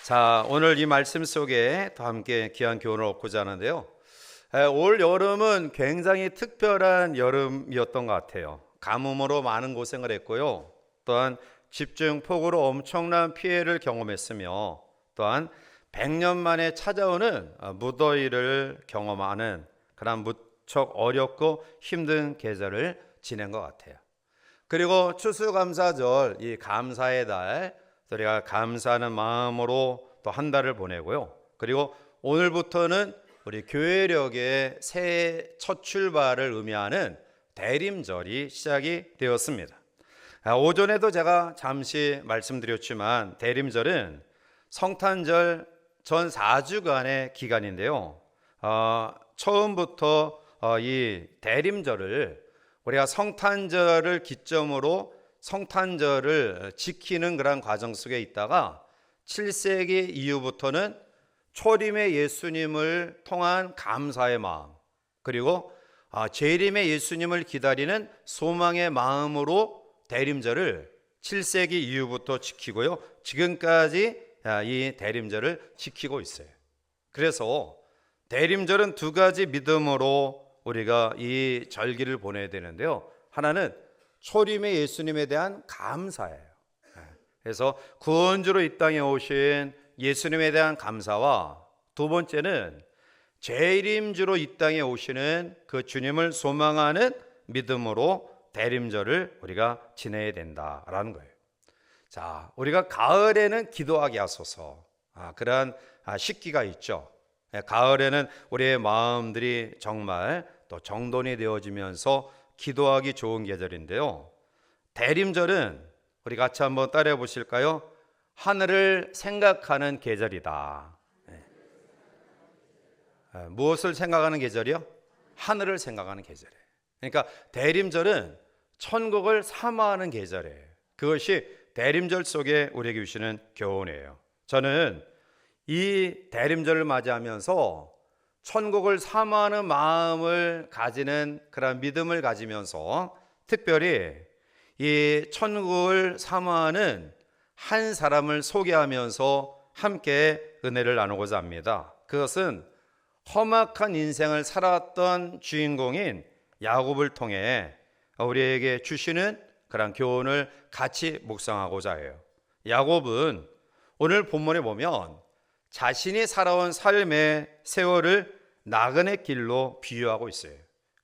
자, 오늘 이 말씀 속에 또 함께 귀한 교훈을 얻고자 하는데요. 올 여름은 굉장히 특별한 여름이었던 것 같아요. 가뭄으로 많은 고생을 했고요. 또한 집중폭우로 엄청난 피해를 경험했으며, 또한 100년 만에 찾아오는 무더위를 경험하는 그런 무척 어렵고 힘든 계절을 지낸 것 같아요. 그리고 추수감사절, 이 감사의 달, 우리가 감사하는 마음으로 또 한 달을 보내고요. 그리고 오늘부터는 우리 교회력의 새해 첫 출발을 의미하는 대림절이 시작이 되었습니다. 오전에도 제가 잠시 말씀드렸지만 대림절은 성탄절 전 4주간의 기간인데요. 처음부터 이 대림절을 우리가 성탄절을 기점으로 성탄절을 지키는 그런 과정 속에 있다가 7세기 이후부터는 초림의 예수님을 통한 감사의 마음, 그리고 재림의 예수님을 기다리는 소망의 마음으로 대림절을 7세기 이후부터 지키고요. 지금까지 이 대림절을 지키고 있어요. 그래서 대림절은 두 가지 믿음으로 우리가 이 절기를 보내야 되는데요. 하나는 초림의 예수님에 대한 감사예요. 그래서 구원주로 이 땅에 오신 예수님에 대한 감사와, 두 번째는 재림주로 이 땅에 오시는 그 주님을 소망하는 믿음으로 대림절을 우리가 지내야 된다라는 거예요. 자, 우리가 가을에는 기도하게 하소서, 그러한 식기가 있죠. 가을에는 우리의 마음들이 정말 또 정돈이 되어지면서 기도하기 좋은 계절인데요. 대림절은 우리 같이 한번 따라해 보실까요? 하늘을 생각하는 계절이다. 무엇을 생각하는 계절이요? 하늘을 생각하는 계절이에요. 그러니까 대림절은 천국을 사모하는 계절이에요. 그것이 대림절 속에 우리에게 주시는 교훈이에요. 저는 이 대림절을 맞이하면서 천국을 사모하는 마음을 가지는 그런 믿음을 가지면서 특별히 이 천국을 사모하는 한 사람을 소개하면서 함께 은혜를 나누고자 합니다. 그것은 험악한 인생을 살았던 주인공인 야곱을 통해 우리에게 주시는 그런 교훈을 같이 묵상하고자 해요. 야곱은 오늘 본문에 보면 자신이 살아온 삶의 세월을 나그네 길로 비유하고 있어요.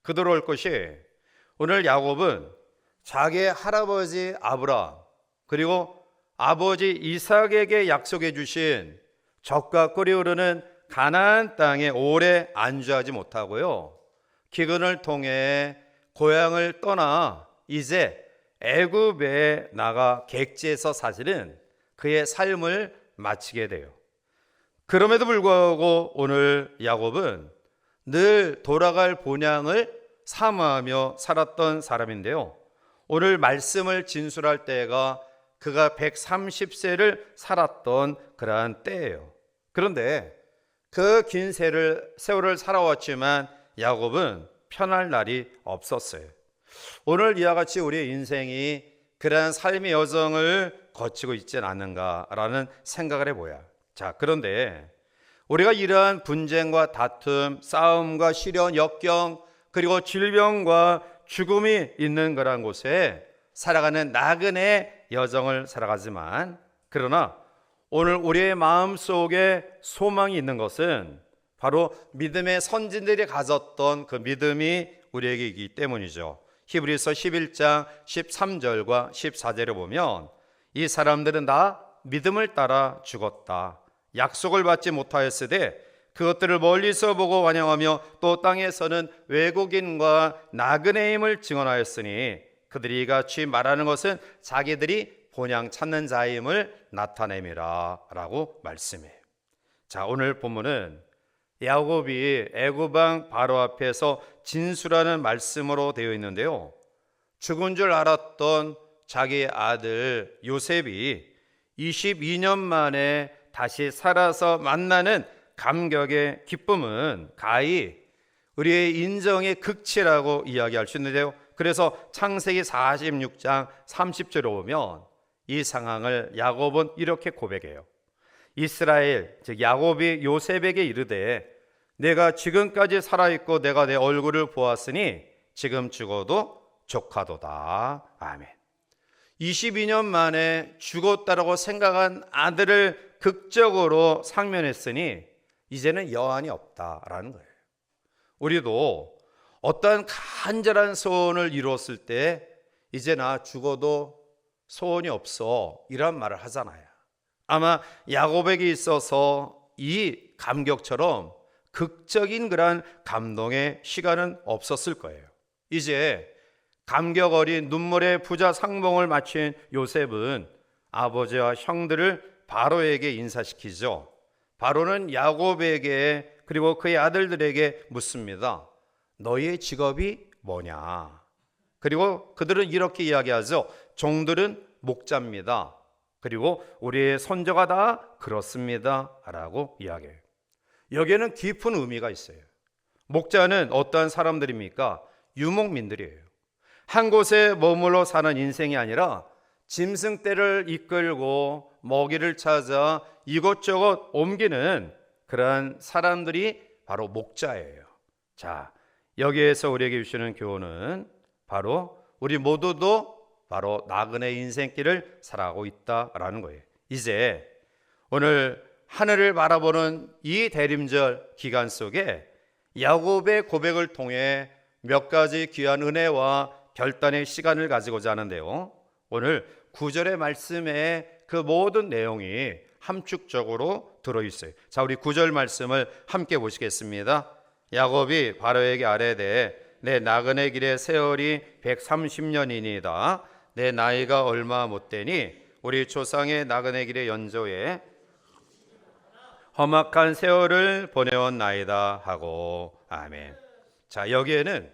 그대로 것이 오늘 야곱은 자기의 할아버지 아브라함, 그리고 아버지 이삭에게 약속해 주신 젖과 꿀이 흐르는 가나안 땅에 오래 안주하지 못하고요, 기근을 통해 고향을 떠나 이제 애굽에 나가 객지에서 사시는 그의 삶을 마치게 돼요. 그럼에도 불구하고 오늘 야곱은 늘 돌아갈 본향을 사모하며 살았던 사람인데요. 오늘 말씀을 진술할 때가 그가 130세를 살았던 그러한 때예요. 그런데 그 긴 세월을 살아왔지만 야곱은 편할 날이 없었어요. 오늘 이와 같이 우리의 인생이 그러한 삶의 여정을 거치고 있지 않는가라는 생각을 해보야. 자, 그런데 우리가 이러한 분쟁과 다툼, 싸움과 시련, 역경, 그리고 질병과 죽음이 있는 그런 곳에 살아가는 나그네 여정을 살아가지만, 그러나 오늘 우리의 마음속에 소망이 있는 것은 바로 믿음의 선진들이 가졌던 그 믿음이 우리에게 있기 때문이죠. 히브리서 11장 13절과 14절을 보면 이 사람들은 다 믿음을 따라 죽었다. 약속을 받지 못하였으되 그것들을 멀리서 보고 환영하며 또 땅에서는 외국인과 나그네임을 증언하였으니 그들이 같이 말하는 것은 자기들이 본향 찾는 자임을 나타냄이라 라고 말씀해요. 자, 오늘 본문은 야곱이 애굽 왕 바로 앞에서 진술하는 말씀으로 되어 있는데요, 죽은 줄 알았던 자기 아들 요셉이 22년 만에 다시 살아서 만나는 감격의 기쁨은 가히 우리의 인정의 극치라고 이야기할 수 있는데요, 그래서 창세기 46장 30절에 보면 이 상황을 야곱은 이렇게 고백해요. 이스라엘 즉 야곱이 요셉에게 이르되 내가 지금까지 살아있고 내가 내 얼굴을 보았으니 지금 죽어도 족하도다. 아멘. 22년 만에 죽었다라고 생각한 아들을 극적으로 상면했으니 이제는 여한이 없다라는 거예요. 우리도 어떠한 간절한 소원을 이루었을 때 이제 나 죽어도 소원이 없어 이런 말을 하잖아요. 아마 야곱에게 있어서 이 감격처럼 극적인 그런 감동의 시간은 없었을 거예요. 이제 감격 어린 눈물의 부자 상봉을 마친 요셉은 아버지와 형들을 바로에게 인사시키죠. 바로는 야곱에게 그리고 그의 아들들에게 묻습니다. 너희의 직업이 뭐냐? 그리고 그들은 이렇게 이야기하죠. 종들은 목자입니다. 그리고 우리의 손자가 다 그렇습니다 라고 이야기해요. 여기에는 깊은 의미가 있어요. 목자는 어떠한 사람들입니까? 유목민들이에요. 한 곳에 머물러 사는 인생이 아니라 짐승떼를 이끌고 먹이를 찾아 이곳저곳 옮기는 그러한 사람들이 바로 목자예요. 자, 여기에서 우리에게 주시는 교훈은 바로 우리 모두도 바로 나그네 인생길을 살아가고 있다라는 거예요. 이제 오늘 하늘을 바라보는 이 대림절 기간 속에 야곱의 고백을 통해 몇 가지 귀한 은혜와 결단의 시간을 가지고자 하는데요. 오늘 9절의 말씀에 그 모든 내용이 함축적으로 들어있어요. 자, 우리 9절 말씀을 함께 보시겠습니다. 야곱이 바로에게 아뢰되 내 나그네 길의 세월이 130년이니이다. 내 나이가 얼마 못되니 우리 조상의 나그네 길의 연조에 험악한 세월을 보내온 나이다 하고. 아멘. 자, 여기에는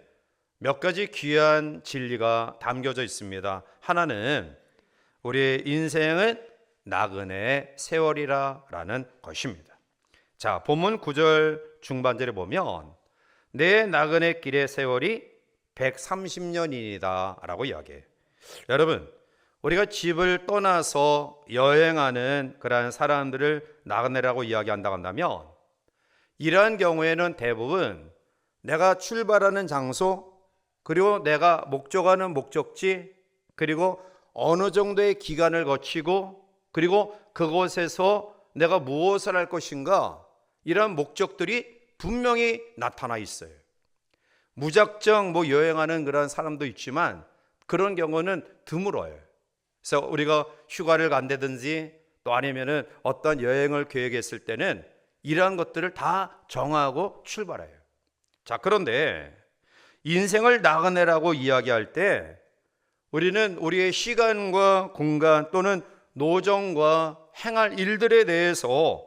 몇 가지 귀한 진리가 담겨져 있습니다. 하나는 우리의 인생은 나그네 세월이라는 것입니다. 자, 본문 9절 중반절에 보면 내 나그네 길의 세월이 130년이다 라고 이야기해요. 여러분, 우리가 집을 떠나서 여행하는 그러한 사람들을 나그네라고 이야기한다고 한다면 이러한 경우에는 대부분 내가 출발하는 장소 그리고 내가 목적하는 목적지 그리고 어느 정도의 기간을 거치고 그리고 그곳에서 내가 무엇을 할 것인가 이러한 목적들이 분명히 나타나 있어요. 무작정 여행하는 그런 사람도 있지만 그런 경우는 드물어요. 그래서 우리가 휴가를 간다든지 또 아니면은 어떤 여행을 계획했을 때는 이러한 것들을 다 정하고 출발해요. 자, 그런데 인생을 나그네라고 이야기할 때 우리는 우리의 시간과 공간 또는 노정과 행할 일들에 대해서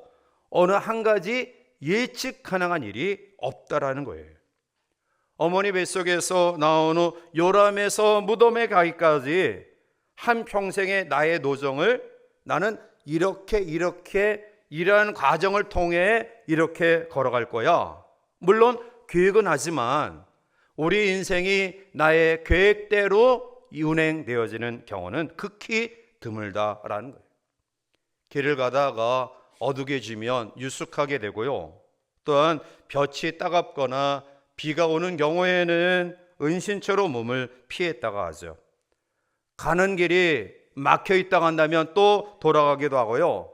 어느 한 가지 예측 가능한 일이 없다라는 거예요. 어머니 뱃속에서 나온 후 요람에서 무덤에 가기까지 한평생의 나의 노정을 나는 이렇게 이러한 과정을 통해 이렇게 걸어갈 거야. 물론 계획은 하지만 우리 인생이 나의 계획대로 운행되어지는 경우는 극히 드물다라는 거예요. 길을 가다가 어둑해지면 유숙하게 되고요. 또한 볕이 따갑거나 비가 오는 경우에는 은신처로 몸을 피했다가 하죠. 가는 길이 막혀 있다가 한다면 또 돌아가기도 하고요.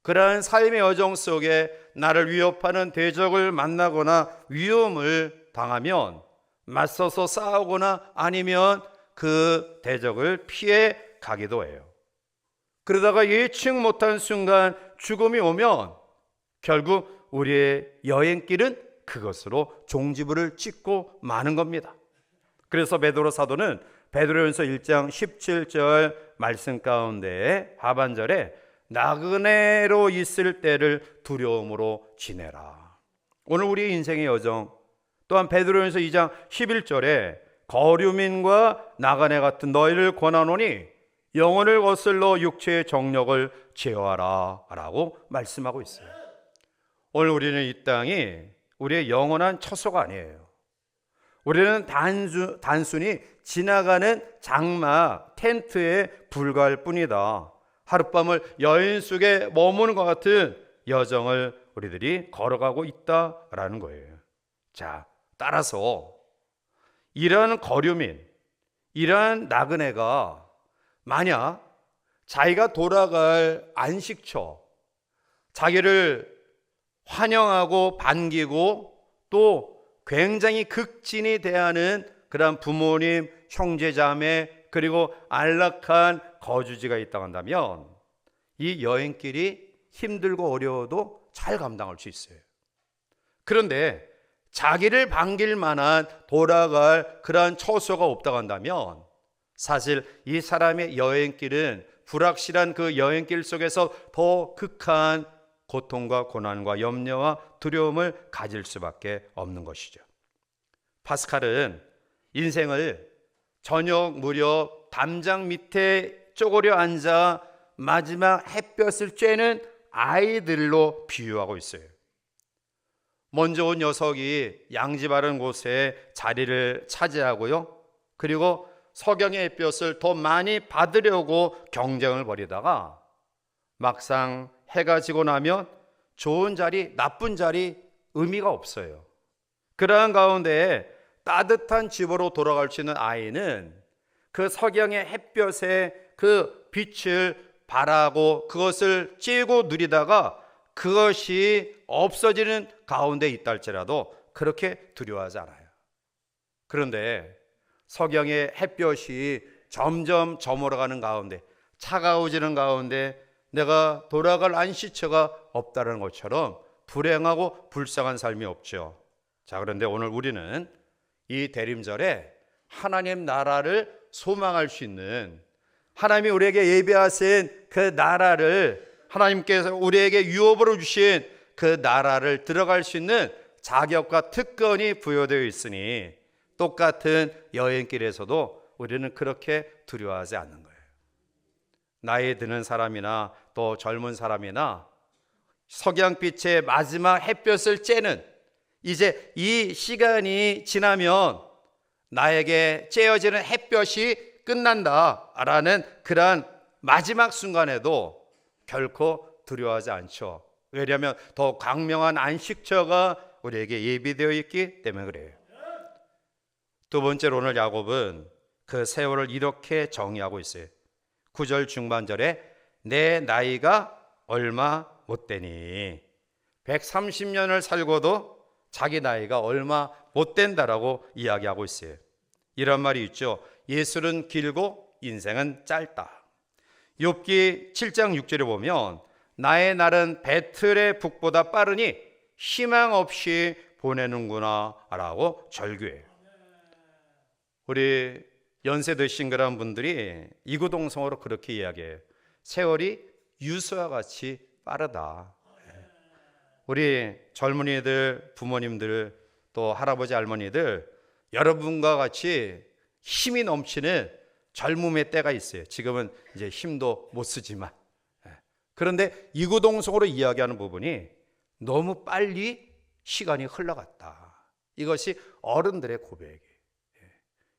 그러한 삶의 여정 속에 나를 위협하는 대적을 만나거나 위험을 당하면 맞서서 싸우거나 아니면 그 대적을 피해 가기도 해요. 그러다가 예측 못한 순간 죽음이 오면 결국 우리의 여행길은 그것으로 종지부를 찍고 마는 겁니다. 그래서 베드로 사도는 베드로전서 1장 17절 말씀 가운데 하반절에 나그네로 있을 때를 두려움으로 지내라. 오늘 우리 인생의 여정 또한 베드로전서 2장 11절에 거류민과 나그네 같은 너희를 권하노니 영혼을 거슬러 육체의 정력을 제어하라 라고 말씀하고 있어요. 오늘 우리는 이 땅이 우리의 영원한 처소가 아니에요. 우리는 단순히 지나가는 장막, 텐트에 불과할 뿐이다. 하룻밤을 여인 속에 머무는 것 같은 여정을 우리들이 걸어가고 있다라는 거예요. 자, 따라서 이러한 거류민, 이러한 나그네가 만약 자기가 돌아갈 안식처, 자기를 환영하고 반기고 또 굉장히 극진히 대하는 그런 부모님, 형제자매, 그리고 안락한 거주지가 있다고 한다면 이 여행길이 힘들고 어려워도 잘 감당할 수 있어요. 그런데 자기를 반길 만한 돌아갈 그러한 처소가 없다고 한다면 사실 이 사람의 여행길은 불확실한 그 여행길 속에서 더 극한 고통과 고난과 염려와 두려움을 가질 수밖에 없는 것이죠. 파스칼은 인생을 저녁 무렵 담장 밑에 쪼그려 앉아 마지막 햇볕을 쬐는 아이들로 비유하고 있어요. 먼저 온 녀석이 양지 바른 곳에 자리를 차지하고요. 그리고 석양의 햇볕을 더 많이 받으려고 경쟁을 벌이다가 막상 해가 지고 나면 좋은 자리, 나쁜 자리 의미가 없어요. 그러한 가운데 따뜻한 집으로 돌아갈 수 있는 아이는 그 석양의 햇볕에 그 빛을 바라고 그것을 쬐고 누리다가 그것이 없어지는 가운데 있다 할지라도 그렇게 두려워하지 않아요. 그런데 석양의 햇볕이 점점 저물어가는 가운데, 차가워지는 가운데 내가 돌아갈 안식처가 없다는 것처럼 불행하고 불쌍한 삶이 없죠. 자, 그런데 오늘 우리는 이 대림절에 하나님 나라를 소망할 수 있는, 하나님이 우리에게 예비하신 그 나라를, 하나님께서 우리에게 유업으로 주신 그 나라를 들어갈 수 있는 자격과 특권이 부여되어 있으니 똑같은 여행길에서도 우리는 그렇게 두려워하지 않는 거예요. 나이 드는 사람이나 또 젊은 사람이나 석양빛의 마지막 햇볕을 쬐는, 이제 이 시간이 지나면 나에게 쬐어지는 햇볕이 끝난다라는 그러한 마지막 순간에도 결코 두려워하지 않죠. 왜냐하면 더 광명한 안식처가 우리에게 예비되어 있기 때문에 그래요. 두 번째로 오늘 야곱은 그 세월을 이렇게 정의하고 있어요. 9절 중반절에 내 나이가 얼마 못 되니, 130년을 살고도 자기 나이가 얼마 못 된다라고 이야기하고 있어요. 이런 말이 있죠. 예술은 길고 인생은 짧다. 욥기 7장 6절에 보면 나의 날은 배틀의 북보다 빠르니 희망 없이 보내는구나 라고 절규해요. 우리 연세 드신 그런 분들이 이구동성으로 그렇게 이야기해요. 세월이 유수와 같이 빠르다. 우리 젊은이들, 부모님들, 또 할아버지 할머니들, 여러분과 같이 힘이 넘치는 젊음의 때가 있어요. 지금은 이제 힘도 못 쓰지만, 그런데 이구동성으로 이야기하는 부분이 너무 빨리 시간이 흘러갔다. 이것이 어른들의 고백이에요.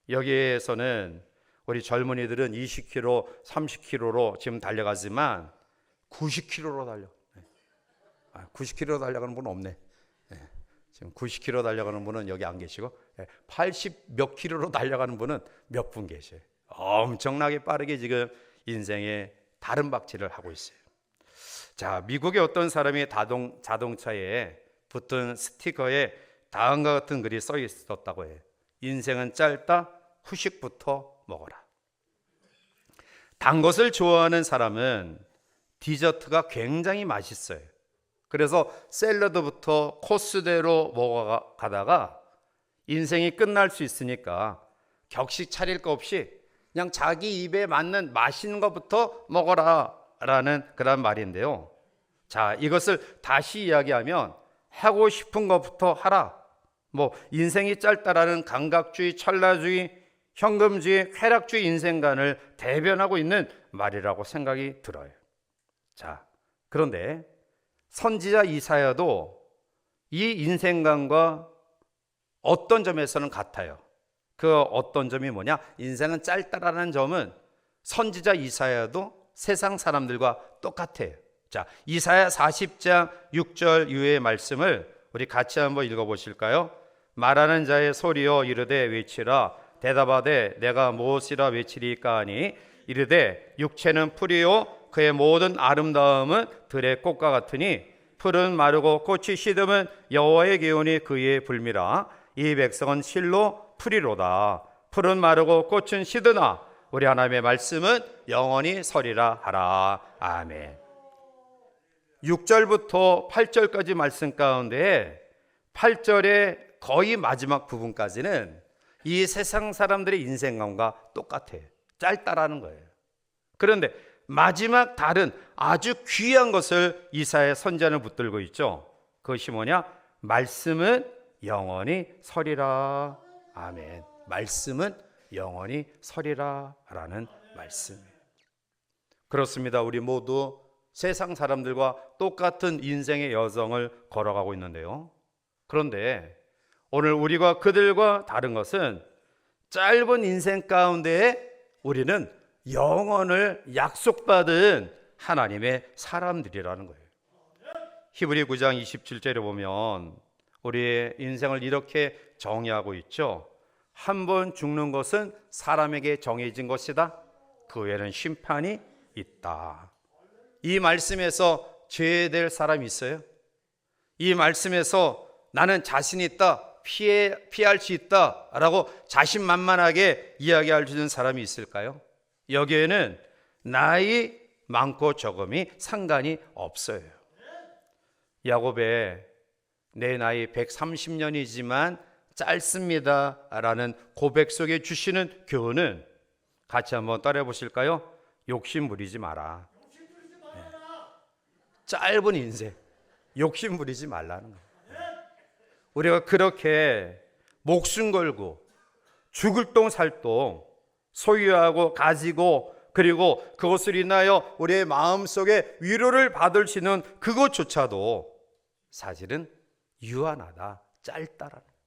여기에서는 우리 젊은이들은 20km, 30km로 지금 달려가지만 90km로 달려. 90km 달려가는 분은 없네. 지금 90km 달려가는 분은 여기 안 계시고 80 몇 킬로로 달려가는 분은 몇 분 계셔요. 엄청나게 빠르게 지금 인생의 다른 박질을 하고 있어요. 자, 미국의 어떤 사람이 자동차에 붙은 스티커에 다음과 같은 글이 써 있었다고 해요. 인생은 짧다, 후식부터 먹어라. 단 것을 좋아하는 사람은 디저트가 굉장히 맛있어요. 그래서 샐러드부터 코스대로 먹어가다가 인생이 끝날 수 있으니까 격식 차릴 거 없이 그냥 자기 입에 맞는 맛있는 것부터 먹어라 라는 그런 말인데요. 자, 이것을 다시 이야기하면 하고 싶은 것부터 하라. 인생이 짧다라는 감각주의, 찰나주의, 현금주의, 쾌락주의 인생관을 대변하고 있는 말이라고 생각이 들어요. 자, 그런데 선지자 이사야도 이 인생관과 어떤 점에서는 같아요. 그 어떤 점이 뭐냐? 인생은 짧다라는 점은 선지자 이사야도 세상 사람들과 똑같아요. 자, 이사야 40장 6절 이후의 말씀을 우리 같이 한번 읽어보실까요? 말하는 자의 소리여 이르되 외치라. 대답하되 내가 무엇이라 외치리까 하니 이르되 육체는 풀이요 그의 모든 아름다움은 들의 꽃과 같으니 풀은 마르고 꽃이 시듬은 여호와의 기운이 그의 불미라. 이 백성은 실로 풀이로다. 풀은 마르고 꽃은 시드나 우리 하나님의 말씀은 영원히 서리라 하라. 아멘. 6절부터 8절까지 말씀 가운데 8절의 거의 마지막 부분까지는 이 세상 사람들의 인생관과 똑같아요. 짧다라는 거예요. 그런데 마지막 다른 아주 귀한 것을 이사야 선지자는 붙들고 있죠. 그것이 뭐냐? 말씀은 영원히 서리라. 아멘. 말씀은 영원히 서리라 라는 말씀이에요. 그렇습니다. 우리 모두 세상 사람들과 똑같은 인생의 여정을 걸어가고 있는데요. 그런데 오늘 우리가 그들과 다른 것은 짧은 인생 가운데 우리는 영원을 약속받은 하나님의 사람들이라는 거예요. 히브리 9장 27절에 보면 우리의 인생을 이렇게 정의하고 있죠. 한 번 죽는 것은 사람에게 정해진 것이다. 그 외에는 심판이 있다. 이 말씀에서 죄될 사람이 있어요? 이 말씀에서 나는 자신 있다, 피할 수 있다 라고 자신만만하게 이야기할 수 있는 사람이 있을까요? 여기에는 나이 많고 적음이 상관이 없어요. 야곱의 내 나이 130년이지만 짧습니다 라는 고백 속에 주시는 교훈은 같이 한번 따라해 보실까요? 욕심 부리지 마라. 짧은 인생 욕심 부리지 말라는 거예요. 우리가 그렇게 목숨 걸고 죽을 똥 살 똥 소유하고 가지고 그리고 그것을 인하여 우리의 마음속에 위로를 받을 수 있는 그것조차도 사실은 유한하다, 짧다라는 거예요.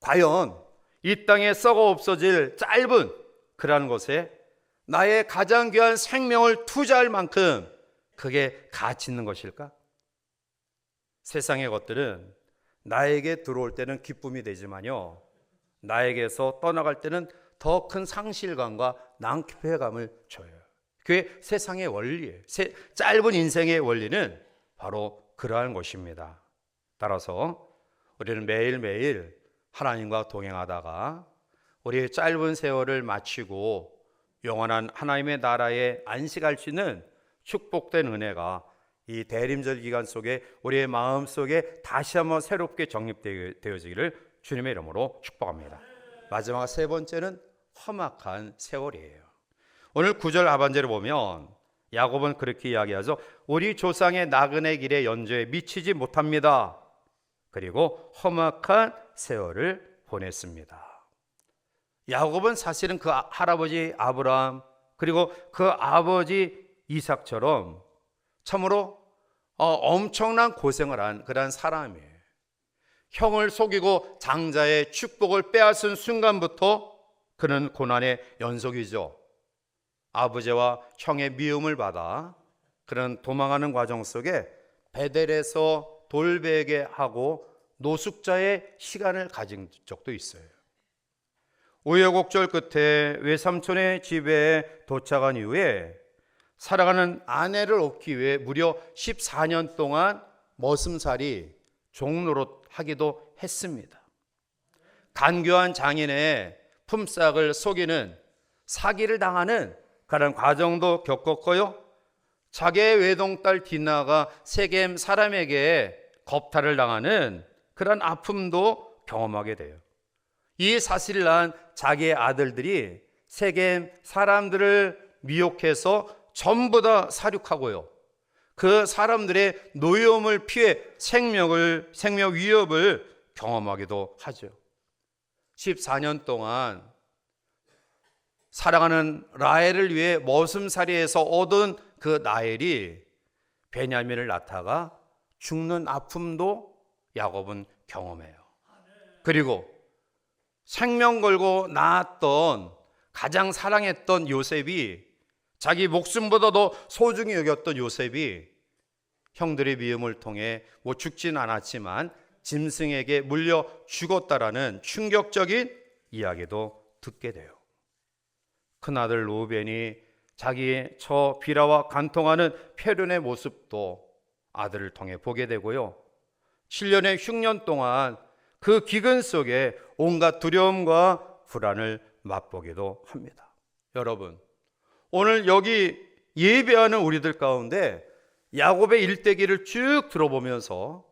과연 이 땅에 썩어 없어질 짧은 그러한 것에 나의 가장 귀한 생명을 투자할 만큼 그게 가치 있는 것일까? 세상의 것들은 나에게 들어올 때는 기쁨이 되지만요, 나에게서 떠나갈 때는 더 큰 상실감과 낭패감을 줘요. 그게 세상의 원리예요. 짧은 인생의 원리는 바로 그러한 것입니다. 따라서 우리는 매일매일 하나님과 동행하다가 우리의 짧은 세월을 마치고 영원한 하나님의 나라에 안식할 수 있는 축복된 은혜가 이 대림절 기간 속에 우리의 마음 속에 다시 한번 새롭게 정립되어지기를 주님의 이름으로 축복합니다. 마지막 세 번째는 험악한 세월이에요. 오늘 9절 하반절을 보면 야곱은 그렇게 이야기하죠. 우리 조상의 나그네 길의 연조에 미치지 못합니다. 그리고 험악한 세월을 보냈습니다. 야곱은 사실은 그 할아버지 아브라함 그리고 그 아버지 이삭처럼 참으로 엄청난 고생을 한 그런 사람이에요. 형을 속이고 장자의 축복을 빼앗은 순간부터 그는 고난의 연속이죠. 아버지와 형의 미움을 받아 그는 도망하는 과정 속에 베델에서 돌베개 하고 노숙자의 시간을 가진 적도 있어요. 우여곡절 끝에 외삼촌의 집에 도착한 이후에 살아가는 아내를 얻기 위해 무려 14년 동안 머슴살이 종노릇 하기도 했습니다. 간교한 장인의 품삯을 속이는 사기를 당하는 그런 과정도 겪었고요. 자기의 외동딸 디나가 세겜 사람에게 겁탈을 당하는 그런 아픔도 경험하게 돼요. 이 사실을 난 자기의 아들들이 세겜 사람들을 미혹해서 전부 다 살육하고요. 그 사람들의 노여움을 피해 생명 위협을 경험하기도 하죠. 14년 동안 사랑하는 라헬을 위해 머슴살이에서 얻은 그 라헬이 베냐민을 낳다가 죽는 아픔도 야곱은 경험해요. 그리고 생명 걸고 낳았던 가장 사랑했던 요셉이 자기 목숨보다 더 소중히 여겼던 요셉이 형들의 미움을 통해 죽진 않았지만 짐승에게 물려 죽었다라는 충격적인 이야기도 듣게 돼요. 큰아들 루벤이 자기의 처 비라와 간통하는 페륜의 모습도 아들을 통해 보게 되고요. 7년의 흉년 동안 그 기근 속에 온갖 두려움과 불안을 맛보기도 합니다. 여러분, 오늘 여기 예배하는 우리들 가운데 야곱의 일대기를 쭉 들어보면서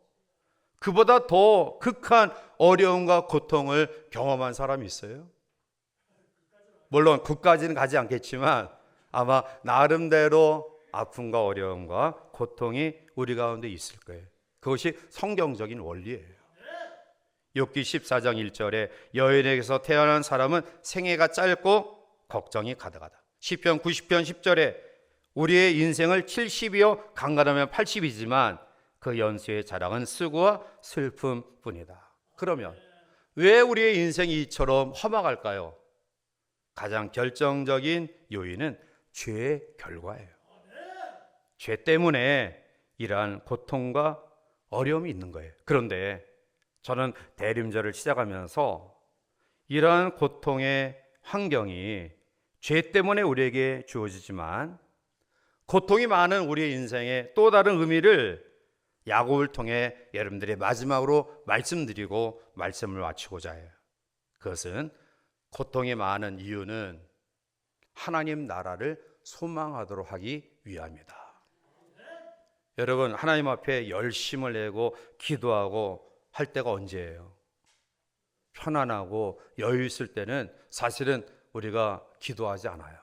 그보다 더 극한 어려움과 고통을 경험한 사람이 있어요? 물론 그까지는 가지 않겠지만 아마 나름대로 아픔과 어려움과 고통이 우리 가운데 있을 거예요. 그것이 성경적인 원리예요. 욥기 14장 1절에 여인에게서 태어난 사람은 생애가 짧고 걱정이 가득하다. 시편 90편 10절에 우리의 인생을 70이요 강간하면 80이지만 그 연수의 자랑은 수고와 슬픔뿐이다. 그러면 왜 우리의 인생이 이처럼 험악할까요? 가장 결정적인 요인은 죄의 결과예요. 죄 때문에 이러한 고통과 어려움이 있는 거예요. 그런데 저는 대림절을 시작하면서 이러한 고통의 환경이 죄 때문에 우리에게 주어지지만 고통이 많은 우리의 인생의 또 다른 의미를 야곱을 통해 여러분들의 마지막으로 말씀드리고 말씀을 마치고자 해요. 그것은 고통이 많은 이유는 하나님 나라를 소망하도록 하기 위함이다. 여러분, 하나님 앞에 열심을 내고 기도하고 할 때가 언제예요? 편안하고 여유 있을 때는 사실은 우리가 기도하지 않아요.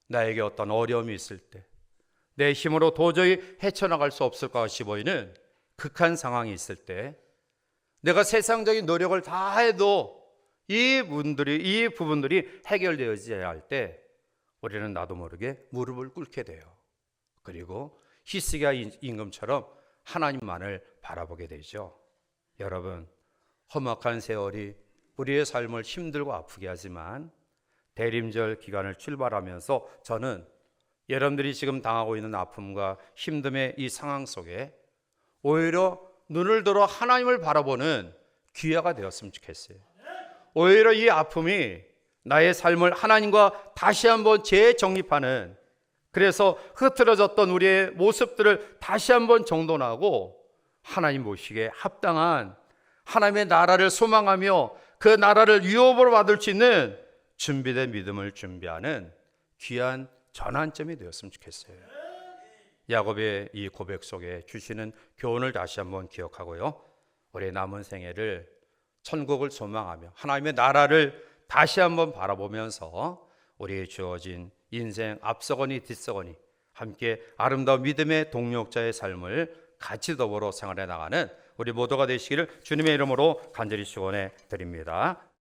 나에게 어떤 어려움이 있을 때, 내 힘으로 도저히 헤쳐나갈 수 없을 것 같이 보이는 극한 상황이 있을 때, 내가 세상적인 노력을 다 해도 이 부분들이 해결되어져야 할 때 우리는 나도 모르게 무릎을 꿇게 돼요. 그리고 히스기야 임금처럼 하나님만을 바라보게 되죠. 여러분, 험악한 세월이 우리의 삶을 힘들고 아프게 하지만 대림절 기간을 출발하면서 저는 여러분들이 지금 당하고 있는 아픔과 힘듦의 이 상황 속에 오히려 눈을 들어 하나님을 바라보는 기회가 되었으면 좋겠어요. 오히려 이 아픔이 나의 삶을 하나님과 다시 한번 재정립하는, 그래서 흐트러졌던 우리의 모습들을 다시 한번 정돈하고 하나님 보시기에 합당한 하나님의 나라를 소망하며 그 나라를 유업으로 받을 수 있는 준비된 믿음을 준비하는 귀한 전환점이 되었으면 좋겠어요. 야곱의 이 고백 속에 주시는 교훈을 다시 한번 기억하고요, 우리의 남은 생애를 천국을 소망하며 하나님의 나라를 다시 한번 바라보면서 우리의 주어진 인생 앞서거니 뒤서거니 함께 아름다운 믿음의 동력자의 삶을 같이 더불어 생활해 나가는 우리 모두가 되시기를 주님의 이름으로 간절히 축원해 드립니다.